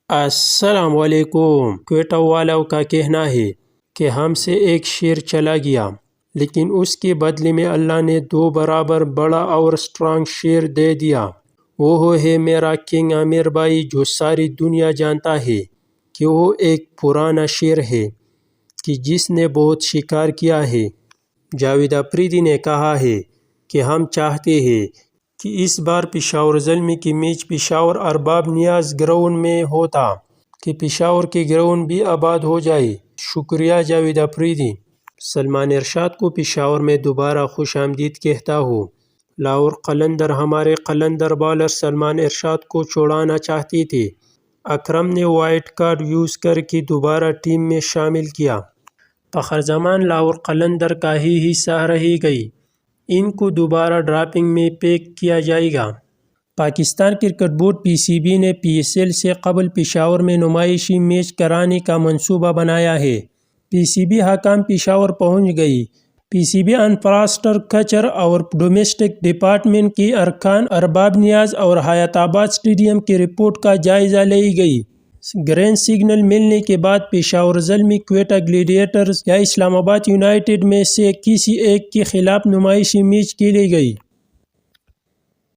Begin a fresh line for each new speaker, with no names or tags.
السلام علیکم۔ کوئٹہ والوں کا کہنا ہے کہ ہم سے ایک شیر چلا گیا، لیکن اس کے بدلے میں اللہ نے 2 برابر بڑا اور اسٹرانگ شیر دے دیا۔ وہ ہے میرا کنگ عامر بھائی، جو ساری دنیا جانتا ہے کہ وہ ایک پرانا شیر ہے کہ جس نے بہت شکار کیا ہے۔ جاوید افریدی نے کہا ہے کہ ہم چاہتے ہیں کہ اس بار پشاور زلمی کی میچ پشاور ارباب نیاز گراؤنڈ میں ہوتا کہ پشاور کے گراؤنڈ بھی آباد ہو جائے۔ شکریہ جاوید افریدی۔ سلمان ارشاد کو پشاور میں دوبارہ خوش آمدید کہتا ہوں۔ لاہور قلندر ہمارے قلندر بالر سلمان ارشاد کو چھوڑانا چاہتے تھے، اکرم نے وائلڈ کارڈ یوز کر کے دوبارہ ٹیم میں شامل کیا۔ فخر زمان لاہور قلندر کا ہی حصہ رہ گئی، ان کو دوبارہ ڈراپنگ میں پیک کیا جائے گا۔ پاکستان کرکٹ بورڈ پی سی بی نے پی ایس ایل سے قبل پشاور میں نمائشی میچ کرانے کا منصوبہ بنایا ہے۔ پی سی بی حکام پشاور پہنچ گئی۔ پی سی بی انفراسٹرکچر اور ڈومیسٹک ڈپارٹمنٹ کے ارکان ارباب نیاز اور حیات آباد اسٹیڈیم کی رپورٹ کا جائزہ لے گئی۔ گرین سگنل ملنے کے بعد پشاور زلمی، کوئٹہ گلیڈیٹرز یا اسلام آباد یونائیٹڈ میں سے کسی ایک کے خلاف نمائشی میچ کھیلی گئی۔